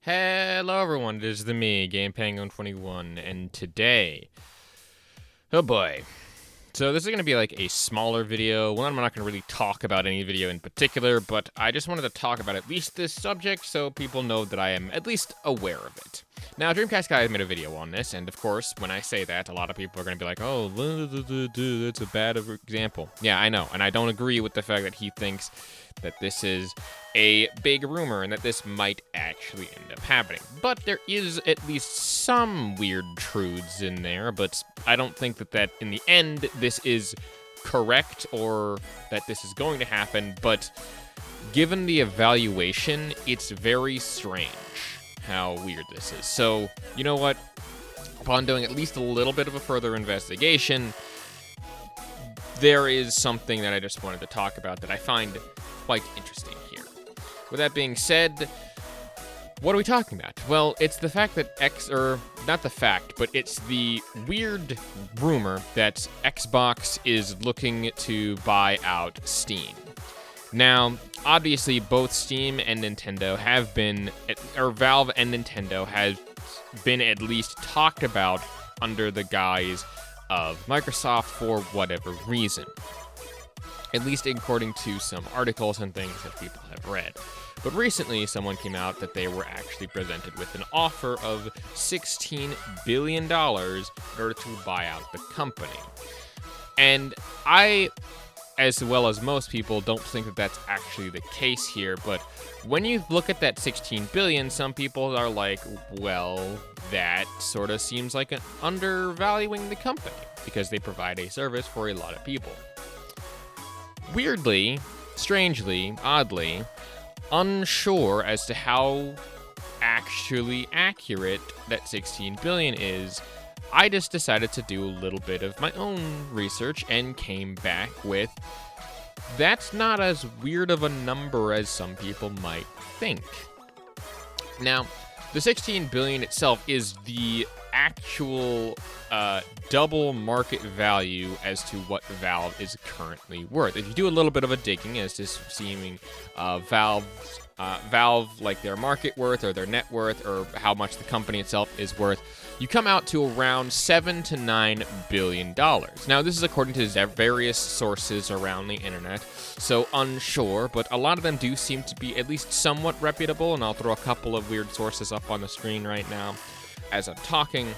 Hello everyone, it is me, Game Penguin 21, and today, oh boy. So this is going to be like a smaller video. One, I'm not going to really talk about any video in particular, but I just wanted to talk about at least this subject so people know that I am at least aware of it. Now, Dreamcast guy made a video on this, and of course, when I say that, a lot of people are going to be like, oh, that's a bad example. Yeah, I know, and I don't agree with the fact that he thinks that this is a big rumor and that this might actually end up happening. But there is at least some weird truths in there, but I don't think that in the end this is correct or that this is going to happen, but given the evaluation, it's very strange how weird this is. So, you know what? Upon doing at least a little bit of a further investigation, there is something that I just wanted to talk about that I find quite interesting here. With that being said, what are we talking about? Well, it's the fact that not the fact, but it's the weird rumor that Xbox is looking to buy out Steam. Now, obviously, both Steam and Nintendo have been, or Valve and Nintendo has been at least talked about under the guise of Microsoft for whatever reason. At least according to some articles and things that people have read. But recently, someone came out that they were actually presented with an offer of $16 billion in order to buy out the company. And I, as well as most people, don't think that that's actually the case here. But when you look at that $16 billion, some people are like, well, that sort of seems like undervaluing the company because they provide a service for a lot of people. Weirdly, strangely, oddly, unsure as to how actually accurate that 16 billion is, I just decided to do a little bit of my own research and came back with that's not as weird of a number as some people might think. Now, the 16 billion itself is the actual double market value as to what Valve is currently worth. If you do a little bit of a digging as to seeming Valve, like their market worth or their net worth or how much the company itself is worth, you come out to around $7 to $9 billion. Now, this is according to various sources around the internet, so unsure, but a lot of them do seem to be at least somewhat reputable, and I'll throw a couple of weird sources up on the screen right now as I'm talking.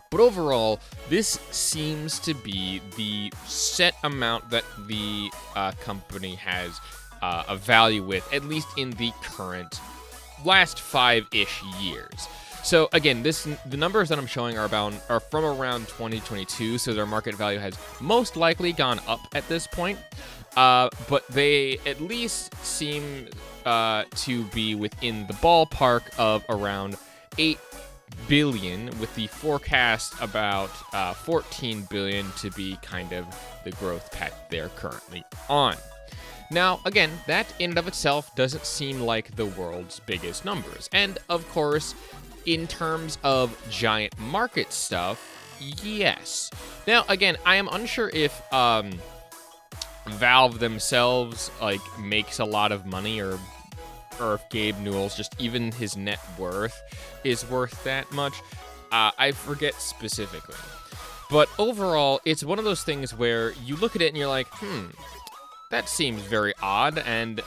But overall, this seems to be the set amount that the company has a value with, at least in the current last 5-ish years. So again, the numbers that I'm showing are from around 2022, so their market value has most likely gone up at this point. But they at least seem to be within the ballpark of around 8 billion, with the forecast about 14 billion to be kind of the growth path they're currently on. Now, again, that in and of itself doesn't seem like the world's biggest numbers. And, of course, in terms of giant market stuff, yes. Now, again, I am unsure if Valve themselves, makes a lot of money or if Gabe Newell's, just even his net worth, is worth that much. I forget specifically. But overall, it's one of those things where you look at it and you're like, that seems very odd, and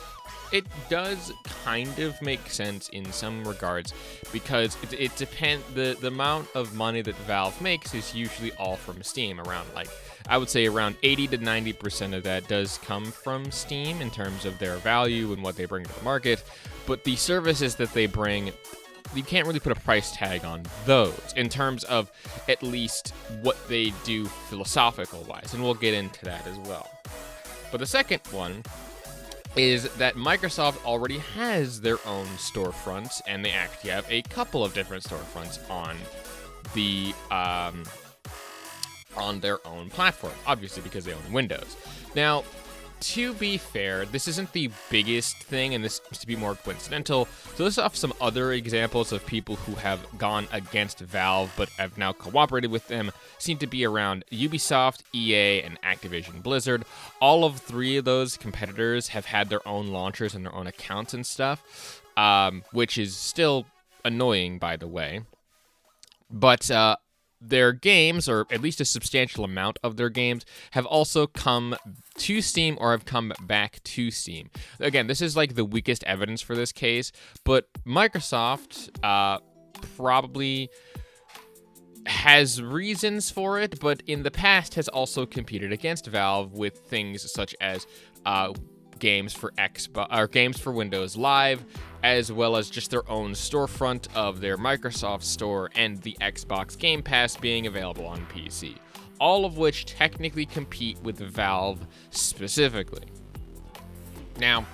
it does kind of make sense in some regards, because it depends. The amount of money that Valve makes is usually all from Steam. I would say around 80 to 90% of that does come from Steam in terms of their value and what they bring to the market. But the services that they bring, you can't really put a price tag on those in terms of at least what they do philosophical-wise, and we'll get into that as well. But the second one is that Microsoft already has their own storefronts, and they actually have a couple of different storefronts on the on their own platform, obviously because they own Windows. Now, to be fair, this isn't the biggest thing, and this seems to be more coincidental. So let's off some other examples of people who have gone against Valve but have now cooperated with them. Seem to be around Ubisoft, EA, and Activision Blizzard. All of three of those competitors have had their own launchers and their own accounts and stuff, which is still annoying, by the way. But their games, or at least a substantial amount of their games, have also come to Steam or have come back to Steam. Again, this is like the weakest evidence for this case, but Microsoft probably has reasons for it, but in the past has also competed against Valve with things such as games for Xbox or games for Windows Live, as well as just their own storefront of their Microsoft Store and the Xbox Game Pass being available on PC, all of which technically compete with Valve specifically. Now,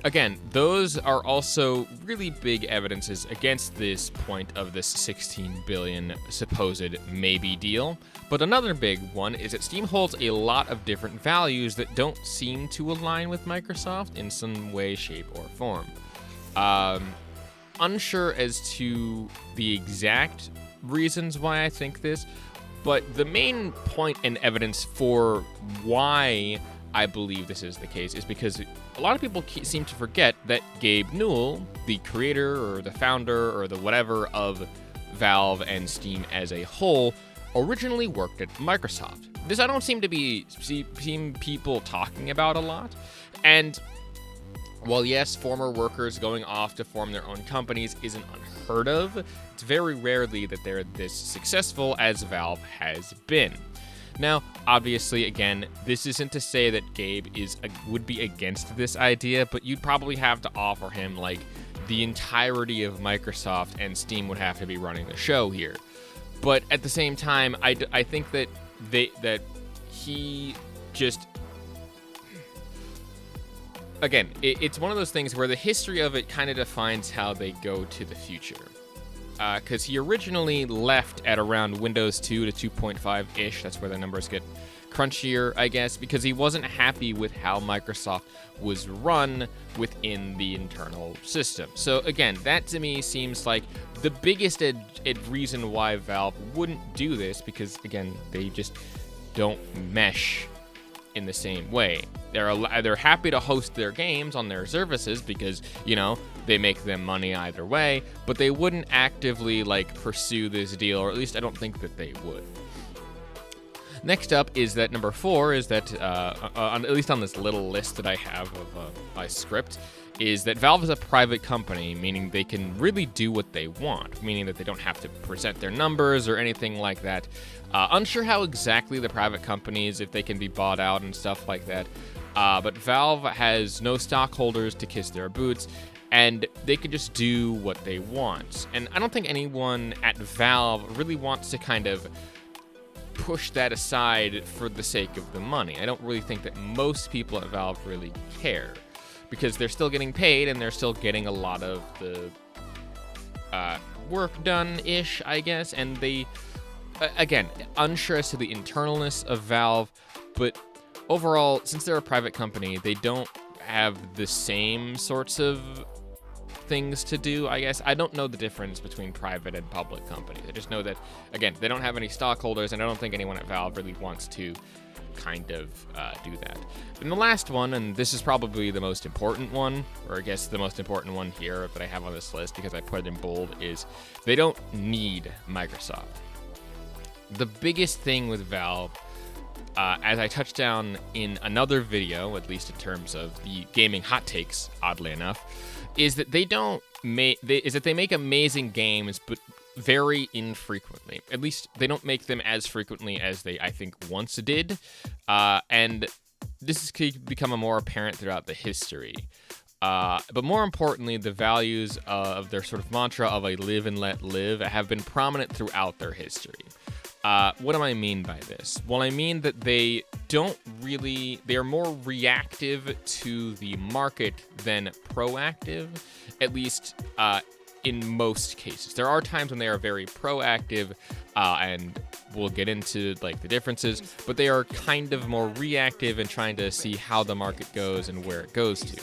again, those are also really big evidences against this point of this 16 billion supposed maybe deal. But another big one is that Steam holds a lot of different values that don't seem to align with Microsoft in some way, shape, or form. Unsure as to the exact reasons why I think this, but the main point and evidence for why I believe this is the case is because a lot of people seem to forget that Gabe Newell, the creator or the founder or the whatever of Valve and Steam as a whole, originally worked at Microsoft. This I don't seem to be seeing people talking about a lot. And while yes, former workers going off to form their own companies isn't unheard of, it's very rarely that they're this successful as Valve has been. Now, obviously, again, this isn't to say that Gabe would be against this idea, but you'd probably have to offer him, like, the entirety of Microsoft, and Steam would have to be running the show here. But at the same time, I think that he just... Again, it's one of those things where the history of it kind of defines how they go to the future. Because he originally left at around Windows 2 to 2.5-ish. That's where the numbers get crunchier, I guess, because he wasn't happy with how Microsoft was run within the internal system. So again, that to me seems like the biggest reason why Valve wouldn't do this, because again, they just don't mesh in the same way. They're happy to host their games on their services because, you know, they make them money either way, but they wouldn't actively like pursue this deal, or at least I don't think that they would. Next up is that number 4 is that, at least on this little list that I have of my script, is that Valve is a private company, meaning they can really do what they want, meaning that they don't have to present their numbers or anything like that. Unsure how exactly the private companies, if they can be bought out and stuff like that, but Valve has no stockholders to kiss their boots, and they can just do what they want. And I don't think anyone at Valve really wants to kind of push that aside for the sake of the money. I don't really think that most people at Valve really care, because they're still getting paid and they're still getting a lot of the work done-ish, I guess. And they, again, unsure as to the internalness of Valve, but overall, since they're a private company, they don't have the same sorts of things to do, I guess. I don't know the difference between private and public companies. I just know that, again, they don't have any stockholders, and I don't think anyone at Valve really wants to kind of do that. And the last one, and this is probably the most important one, or I guess the most important one here that I have on this list because I put it in bold, is they don't need Microsoft. The biggest thing with Valve, as I touched on in another video, at least in terms of the gaming hot takes, oddly enough, is that they make amazing games, but very infrequently. At least they don't make them as frequently as they, I think, once did. And this has become more apparent throughout the history. But more importantly, the values of their sort of mantra of a live and let live have been prominent throughout their history. What do I mean by this? Well, I mean that they are more reactive to the market than proactive, at least in most cases. There are times when they are very proactive, and we'll get into like the differences, but they are kind of more reactive and trying to see how the market goes and where it goes to.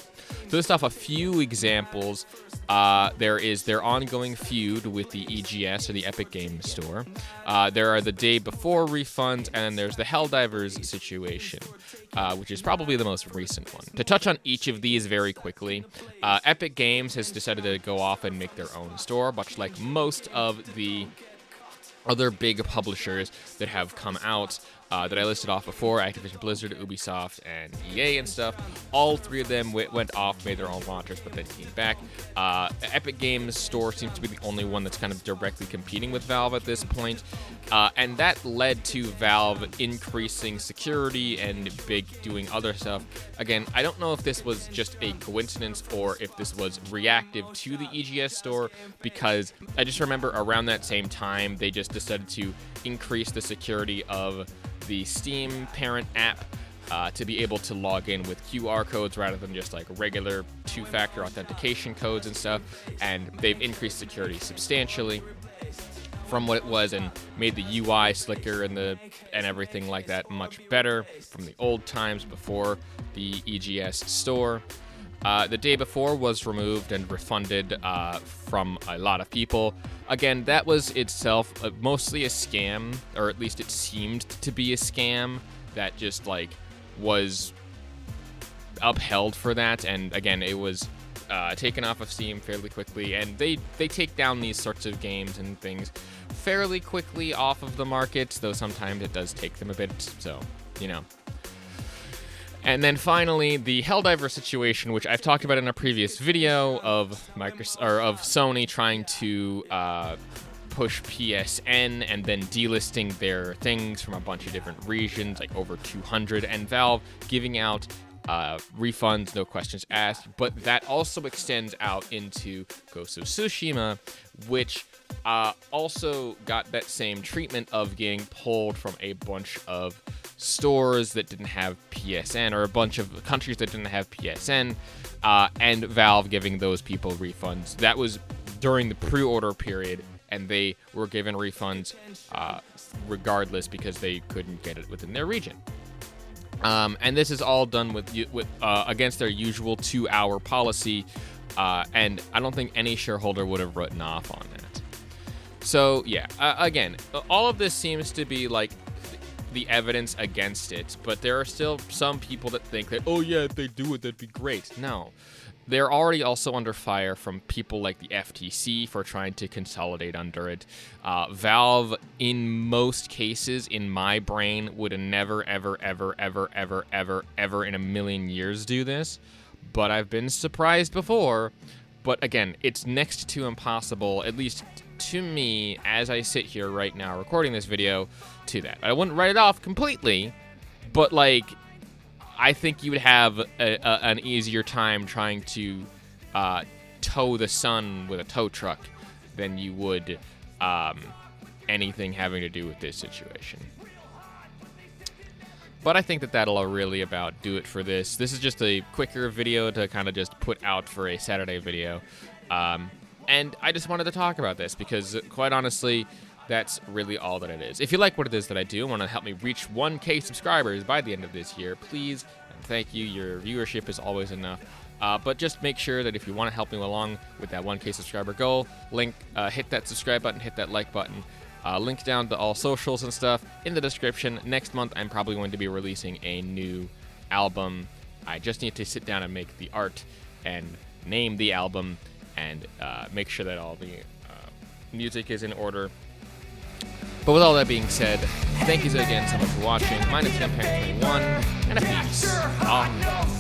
To list off a few examples, there is their ongoing feud with the EGS, or the Epic Games Store. There are the day before refunds, and then there's the Helldivers situation, which is probably the most recent one. To touch on each of these very quickly, Epic Games has decided to go off and make their own store, much like most of the other big publishers that have come out that I listed off before: Activision Blizzard, Ubisoft, and EA and stuff. All three of them went off, made their own launchers, but then came back. Epic Games Store seems to be the only one that's kind of directly competing with Valve at this point, and that led to Valve increasing security and doing other stuff. Again, I don't know if this was just a coincidence or if this was reactive to the EGS store, because I just remember around that same time they just decided to increase the security of the Steam parent app to be able to log in with QR codes rather than just like regular two-factor authentication codes and stuff, and they've increased security substantially from what it was and made the UI slicker and everything like that much better from the old times before the EGS store. The day before was removed and refunded from a lot of people. Again, that was itself mostly a scam, or at least it seemed to be a scam that just like was upheld for that. And again, it was taken off of Steam fairly quickly, and they take down these sorts of games and things fairly quickly off of the market, though sometimes it does take them a bit, so, you know. And then finally, the Helldiver situation, which I've talked about in a previous video of Sony trying to push PSN and then delisting their things from a bunch of different regions, like over 200, and Valve giving out refunds, no questions asked. But that also extends out into Ghost of Tsushima, which also got that same treatment of getting pulled from a bunch of stores that didn't have PSN, or a bunch of countries that didn't have PSN, and Valve giving those people refunds. That was during the pre-order period, and they were given refunds regardless because they couldn't get it within their region. And this is all done with against their usual 2-hour policy, and I don't think any shareholder would have written off on that. So yeah, again, all of this seems to be like the evidence against it, but there are still some people that think that, oh yeah, if they do it, that'd be great. No. They're already also under fire from people like the FTC for trying to consolidate under it. Valve, in most cases, in my brain, would never, ever, ever, ever, ever, ever, ever in a million years do this. But I've been surprised before. But again, it's next to impossible, at least to me, as I sit here right now recording this video, to that. I wouldn't write it off completely, but like, I think you would have an easier time trying to tow the sun with a tow truck than you would anything having to do with this situation. But I think that that'll really about do it for this. This is just a quicker video to kind of just put out for a Saturday video. And I just wanted to talk about this because, quite honestly, that's really all that it is. If you like what it is that I do and want to help me reach 1K subscribers by the end of this year, please and thank you. Your viewership is always enough. But just make sure that if you want to help me along with that 1K subscriber goal, hit that subscribe button, hit that like button. Link down to all socials and stuff in the description. Next month, I'm probably going to be releasing a new album. I just need to sit down and make the art and name the album and make sure that all the music is in order. But with all that being said, thank you again so much for watching. My name is Dreamcast 21, and a peace.